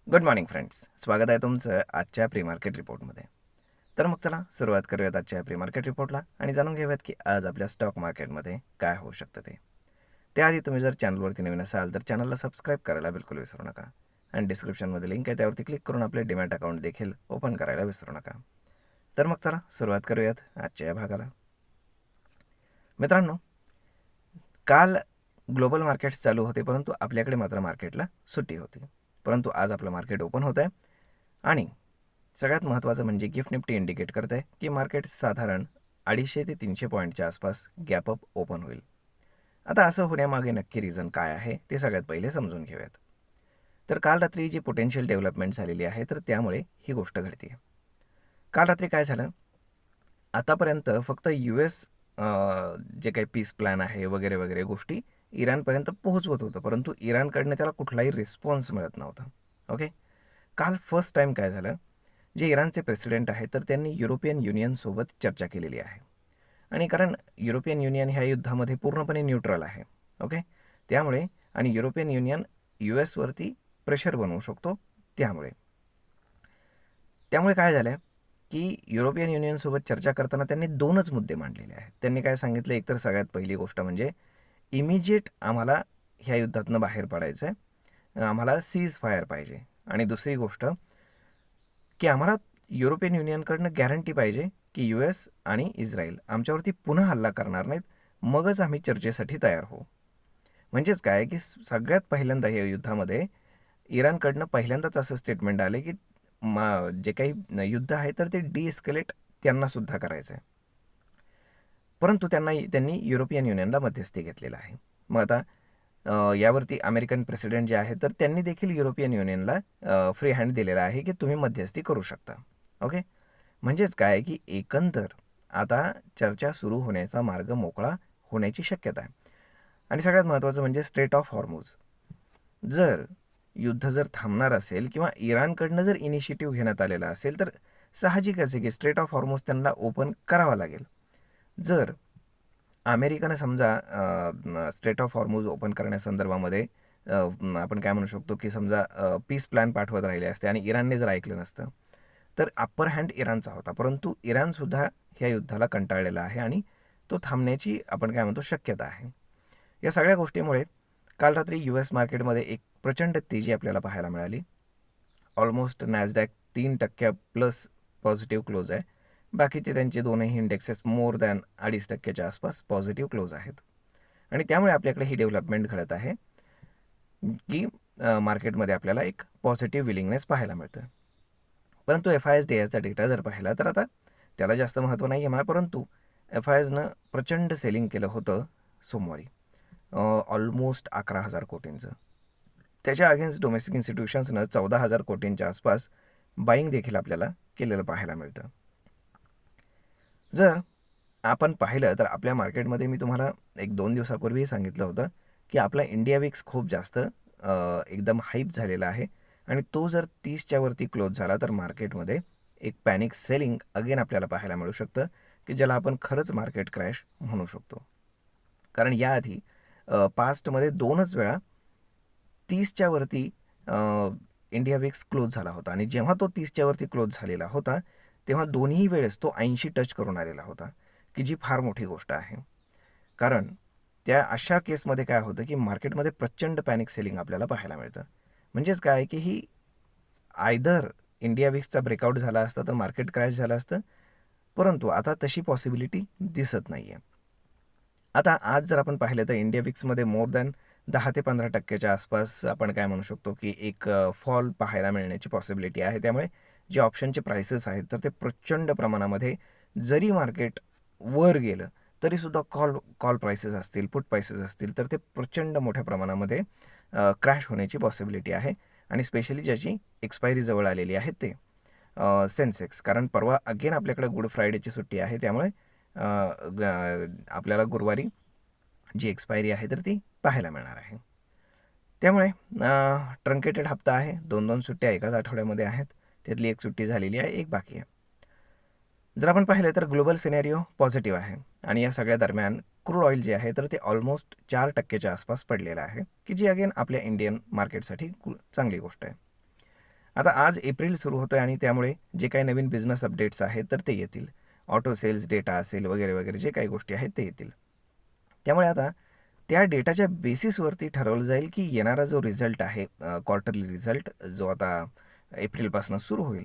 Good morning friends, स्वागत आहे तुमचं आजच्या प्री मार्केट रिपोर्टमध्ये. तर मग चला सुरुवात करूयात आजच्या प्री मार्केट रिपोर्टला आणि जाणून घेऊयात की आज आपल्या स्टॉक मार्केटमध्ये काय होऊ शकतं ते. त्याआधी तुम्ही जर चॅनलवरती नवीन असाल तर चॅनलला सबस्क्राईब करायला बिलकुल विसरू नका आणि डिस्क्रिप्शनमध्ये लिंक आहे त्यावरती क्लिक करून आपले डीमॅट अकाउंट देखील ओपन करायला विसरू नका. तर मग चला सुरुवात करूयात आजच्या या भागाला. मित्रांनो, काल ग्लोबल मार्केट्स चालू होते परंतु आपल्याकडे मात्र मार्केटला सुट्टी होती. परंतु आज आपलं मार्केट ओपन होत आहे आणि सगळ्यात महत्त्वाचं म्हणजे गिफ्ट निफ्टी इंडिकेट करत आहे की मार्केट साधारण 250 ते 300 पॉईंटच्या आसपास गॅप अप ओपन होईल. आता असं होण्यामागे नक्की रिझन काय आहे ते सगळ्यात पहिले समजून घेऊयात. तर काल रात्री जी पोटेन्शियल डेव्हलपमेंट झालेली आहे तर त्यामुळे ही गोष्ट घडते. काल रात्री काय झालं, आतापर्यंत फक्त US जे काही पीस प्लॅन आहे वगैरे वगैरे गोष्टी इराणपर्यंत पोहोचवत होतं, परंतु इराणकडनं त्याला कुठलाही रिस्पॉन्स मिळत नव्हता. ओके, काल फर्स्ट टाईम काय झालं, जे इराणचे प्रेसिडेंट आहेत तर त्यांनी युरोपियन युनियनसोबत चर्चा केलेली आहे. आणि कारण युरोपियन युनियन ह्या युद्धामध्ये पूर्णपणे न्यूट्रल आहे. ओके, त्यामुळे आणि युरोपियन युनियन US वरती प्रेशर बनवू शकतो. त्यामुळे त्यामुळे काय झालं की युरोपियन युनियनसोबत चर्चा करताना त्यांनी दोनच मुद्दे मांडलेले आहेत. त्यांनी काय सांगितलं, एकतर सगळ्यात पहिली गोष्ट म्हणजे इमिजिएट आम्हाला ह्या युद्धातनं बाहेर पडायचं आहे, आम्हाला सीज फायर पाहिजे. आणि दुसरी गोष्ट की आम्हाला युरोपियन युनियनकडनं गॅरंटी पाहिजे की US आणि इस्रायल आमच्यावरती पुन्हा हल्ला करणार नाहीत, मगच आम्ही चर्चेसाठी तयार होऊ. म्हणजेच काय की सगळ्यात पहिल्यांदा या युद्धामध्ये इराणकडनं पहिल्यांदाच असं स्टेटमेंट आले की जे काही युद्ध आहे तर ते डिएस्केलेट त्यांनासुद्धा करायचं आहे. परंतु त्यांनी युरोपियन युनियनला मध्यस्थी घेतलेला आहे. मग आता यावरती अमेरिकन प्रेसिडेंट जे आहेत तर त्यांनी देखील युरोपियन युनियनला फ्री हँड दिलेला आहे की तुम्ही मध्यस्थी करू शकता. ओके, म्हणजेच काय की एकंदर आता चर्चा सुरू होण्याचा मार्ग मोकळा होण्याची शक्यता आहे. आणि सगळ्यात महत्त्वाचं म्हणजे स्ट्रेट ऑफ हॉर्मुझ, जर युद्ध जर थांबणार असेल किंवा इराणकडनं जर इनिशिएटिव्ह घेण्यात आलेला असेल तर साहजिकच आहे की स्ट्रेट ऑफ हॉर्मुझ त्यांना ओपन करावा लागेल. जर अमेरिकेनं समजा स्ट्रेट ऑफ हॉर्मुझ ओपन करण्यासंदर्भामध्ये आपण काय म्हणू शकतो की समजा पीस प्लॅन पाठवत राहिले असते आणि इराणने जर ऐकलं नसतं तर अप्पर हँड इराणचा होता. परंतु इराणसुद्धा ह्या युद्धाला कंटाळलेला आहे आणि तो थांबण्याची आपण काय म्हणतो शक्यता आहे. या सगळ्या गोष्टीमुळे काल रात्री US मार्केटमध्ये एक प्रचंड तेजी आपल्याला पाहायला मिळाली. Almost Nasdaq 3% plus positive close आहे. बाकीचे त्यांचे दोनही इंडेक्सेस मोर दॅन 2.5%च्या आसपास पॉझिटिव्ह क्लोज आहेत. आणि त्यामुळे आपल्याकडे ही डेव्हलपमेंट घडत आहे की मार्केटमध्ये आपल्याला एक पॉझिटिव्ह विलिंगनेस पाहायला मिळतं. परंतु FISDAचा डेटा जर पाहिला तर आता त्याला जास्त महत्त्व नाही आहे मला, परंतु FISनं प्रचंड सेलिंग केलं होतं सोमवारी, ऑलमोस्ट 11,000 कोटींचं. त्याच्या अगेन्स्ट डोमेस्टिक इन्स्टिट्यूशन्सनं 14,000 कोटींच्या आसपास बाईंग देखील आपल्याला केलेलं पाहायला मिळतं. जर आपण पाहिलं तर आपल्या मार्केटमध्ये मी तुम्हाला 1-2 दिवसापूर्वी सांगितलं होतं की आपला इंडिया विक्स खूप जास्त एकदम हाईप झालेला आहे आणि तो जर 30च्या वरती क्लोज झाला तर मार्केटमध्ये एक पॅनिक सेलिंग अगेन आपल्याला पाहायला मिळू शकतं की ज्याला आपण खरंच मार्केट क्रॅश म्हणू शकतो. कारण याआधी पास्टमध्ये 2च वेळा 30च्या वरती इंडिया विक्स क्लोज झाला होता आणि जेव्हा तो 30च्या वरती क्लोज झालेला होता तेव्हा दोन्ही वेळेस तो 80 टच करून आलेला होता, की जी फार मोठी गोष्ट आहे. कारण त्या अशा केसमध्ये काय होतं की मार्केटमध्ये प्रचंड पॅनिक सेलिंग आपल्याला पाहायला मिळतं. म्हणजेच काय की ही आयदर इंडिया विक्सचा ब्रेकआउट झाला असता तर मार्केट क्रॅश झालं असतं, परंतु आता तशी पॉसिबिलिटी दिसत नाही आहे. आता आज जर आपण पाहिलं तर इंडिया विक्समध्ये मोर दॅन 10 ते 15%च्या आसपास आपण काय म्हणू शकतो की एक फॉल पाहायला मिळण्याची पॉसिबिलिटी आहे. त्यामुळे जे ऑप्शनचे प्राइसेस आहेत तर ते प्रचंड प्रमाणामध्ये, जरी मार्केट वर गेलं तरीसुद्धा कॉल प्राइसेस असतील, पुट प्राइसेस असतील तर ते प्रचंड मोठ्या प्रमाणामध्ये क्रॅश होण्याची पॉसिबिलिटी आहे. आणि स्पेशली ज्याची एक्सपायरी जवळ आलेली आहे ते सेन्सेक्स, कारण परवा अगेन आपल्याकडे गुड फ्रायडेची सुट्टी आहे. त्यामुळे आपल्याला गुरुवारी जी एक्सपायरी आहे तर ती पाहायला मिळणार आहे. त्यामुळे ट्रंकेटेड हप्ता आहे, 2-2 सुट्ट्या एकाच आठवड्यामध्ये आहेत, त्यातली एक सुट्टी झालेली आहे, एक बाकी आहे. जर आपण पाहिलं तर ग्लोबल सिनेरिओ पॉझिटिव्ह आहे आणि या सगळ्या दरम्यान क्रूड ऑइल जे आहे तर ते ऑलमोस्ट 4%च्या आसपास पडलेलं आहे, की जी अगेन आपल्या इंडियन मार्केटसाठी चांगली गोष्ट आहे. आता आज एप्रिल सुरू होतोय आणि त्यामुळे जे काही नवीन बिझनेस अपडेट्स आहेत तर ते येतील. ऑटो सेल्स डेटा असेल वगैरे वगैरे जे काही गोष्टी आहेत ते येतील. त्यामुळे आता त्या डेटाच्या बेसिसवरती ठरवलं जाईल की येणारा जो रिझल्ट आहे, क्वार्टरली रिझल्ट जो आता एप्रिलपासून सुरू होईल,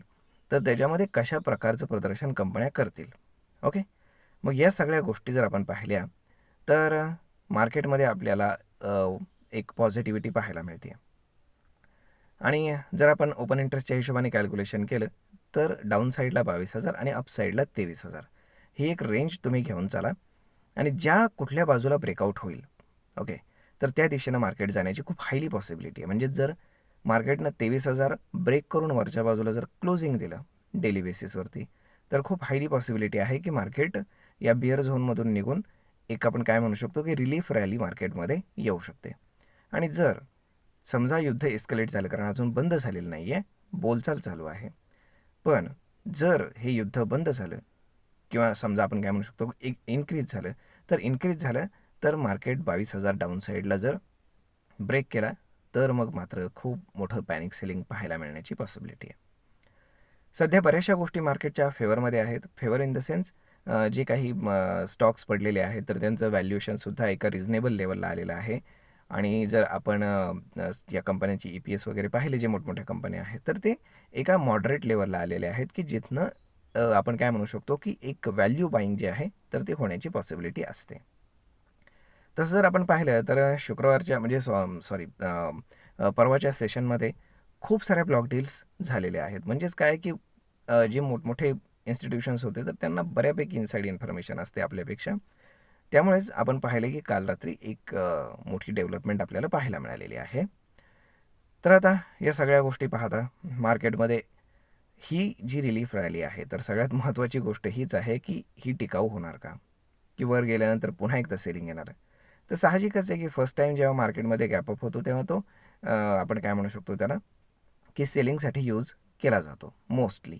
तर त्याच्यामध्ये कशा प्रकारचं प्रदर्शन कंपन्या करतील. ओके. मग या सगळ्या गोष्टी जर आपण पाहिल्या तर मार्केटमध्ये आपल्याला एक पॉझिटिव्हिटी पाहायला मिळते. आणि जर आपण ओपन इंटरेस्टच्या हिशोबाने कॅल्क्युलेशन केलं तर डाऊन साईडला 22,000 आणि अप साईडला 23,000 ही एक रेंज तुम्ही घेऊन चाला. आणि ज्या कुठल्या बाजूला ब्रेकआउट होईल, ओके, तर त्या दिशेनं मार्केट जाण्याची खूप हायली पॉसिबिलिटी आहे. म्हणजे जर मार्केटनं 23,000 ब्रेक करून वरच्या बाजूला जर क्लोजिंग दिलं डेली बेसिसवरती, तर खूप हायली पॉसिबिलिटी आहे की मार्केट या बिअर झोनमधून निघून एक आपण काय म्हणू शकतो की रिलीफ रॅली मार्केटमध्ये येऊ शकते. आणि जर समजा युद्ध एस्केलेट झालं, कारण अजून बंद झालेलं नाही आहे, बोलचाल चालू आहे, पण जर हे युद्ध बंद झालं किंवा समजा आपण काय म्हणू शकतो एक इन्क्रीज झालं तर मार्केट 22,000 डाऊन साईडला जर ब्रेक केला तर मग मात्र खूप मोठं पॅनिक सेलिंग पाहायला मिळण्याची पॉसिबिलिटी आहे. सध्या बऱ्याचशा गोष्टी मार्केटच्या फेवरमध्ये आहेत. फेवर इन द सेन्स जे काही स्टॉक्स पडलेले आहेत तर त्यांचं व्हॅल्युएशनसुद्धा एका रिझनेबल लेवलला आलेलं आहे. आणि जर आपण या कंपन्यांची EPS वगैरे पाहिले, जे मोठमोठ्या कंपन्या आहेत तर ते एका मॉडरेट लेवलला आलेले आहेत की जिथनं आपण काय म्हणू शकतो की एक व्हॅल्यू बाईंग जे आहे तर ते होण्याची पॉसिबिलिटी असते. तसं जर आपण पाहिलं तर शुक्रवारच्या म्हणजे परवाच्या सेशनमध्ये खूप साऱ्या ब्लॉक डील्स झालेल्या आहेत. म्हणजेच काय की जे मोठमोठे इन्स्टिट्यूशन्स होते तर त्यांना बऱ्यापैकी इनसाईड इन्फॉर्मेशन असते आपल्यापेक्षा. त्यामुळेच आपण पाहिले की काल रात्री एक मोठी डेव्हलपमेंट आपल्याला पाहायला मिळालेली आहे. तर आता या सगळ्या गोष्टी पाहता मार्केटमध्ये ही जी रिलीफ रॅली आहे तर सगळ्यात महत्त्वाची गोष्ट हीच आहे की ही टिकाऊ होणार का, की वर गेल्यानंतर पुन्हा एकदा सेलिंग येणार आहे. तर साहजिकच आहे की फर्स्ट टाईम जेव्हा मार्केटमध्ये गॅपअप होतो तेव्हा तो आपण काय म्हणू शकतो त्याला की सेलिंगसाठी यूज केला जातो मोस्टली.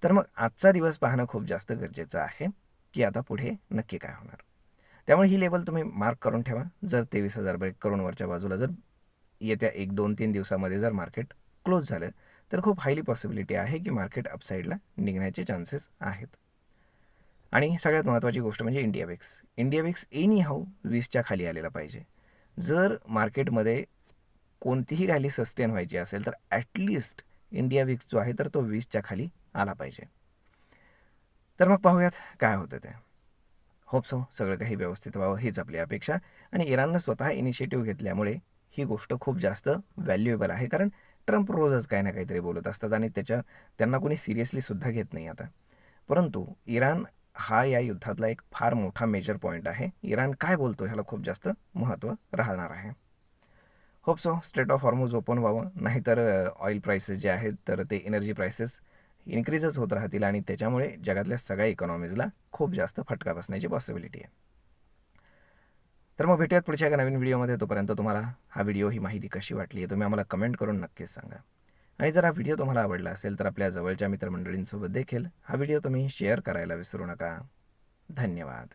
तर मग आजचा दिवस पाहणं खूप जास्त गरजेचं आहे की आता पुढे नक्की काय होणार. त्यामुळे ही लेवल तुम्ही मार्क करून ठेवा. जर 23,000 ब्रेक करून वरच्या बाजूला जर येत्या 1-2-3 दिवसामध्ये जर मार्केट क्लोज झालं तर खूप हायली पॉसिबिलिटी आहे की मार्केट अपसाईडला निघण्याचे चान्सेस आहेत. आणि सगळ्यात महत्त्वाची गोष्ट म्हणजे इंडिया विक्स एनी हाऊ 20च्या खाली आलेला पाहिजे. जर मार्केटमध्ये कोणतीही रॅली सस्टेन व्हायची असेल तर ॲटलिस्ट इंडिया विक्स जो आहे तर तो 20च्या खाली आला पाहिजे. तर मग पाहूयात काय होतं ते. होप सो सगळं काही व्यवस्थित व्हावं हीच आपली अपेक्षा. आणि इराणनं स्वतः इनिशिएटिव्ह घेतल्यामुळे ही गोष्ट खूप जास्त व्हॅल्युएबल आहे. कारण ट्रम्प रोजच काही ना काहीतरी बोलत असतात आणि त्यांना कोणी सिरियसलीसुद्धा घेत नाही आता. परंतु इराण हा या युद्धातला एक फार मोठा मेजर पॉईंट आहे. इराण काय बोलतो ह्याला खूप जास्त महत्त्व राहणार आहे. Hope so straight of Hormuz open व्हावं, नाहीतर ऑइल प्राइसेस जे आहेत तर ते एनर्जी प्राइसेस इन्क्रीजच होत राहतील आणि त्याच्यामुळे जगातल्या सगळ्या इकॉनॉमीजला खूप जास्त फटका बसण्याची पॉसिबिलिटी आहे. तर मग भेटूयात पुढच्या एका नवीन व्हिडिओमध्ये. तोपर्यंत तुम्हाला हा व्हिडिओ ही माहिती कशी वाटली आहे तुम्ही आम्हाला कमेंट करून नक्कीच सांगा. आणि जर हा व्हिडिओ तुम्हाला आवडला असेल तर आपल्या जवळच्या मित्रमंडळींसोबत देखील हा व्हिडिओ तुम्ही शेअर करायला विसरू नका. धन्यवाद.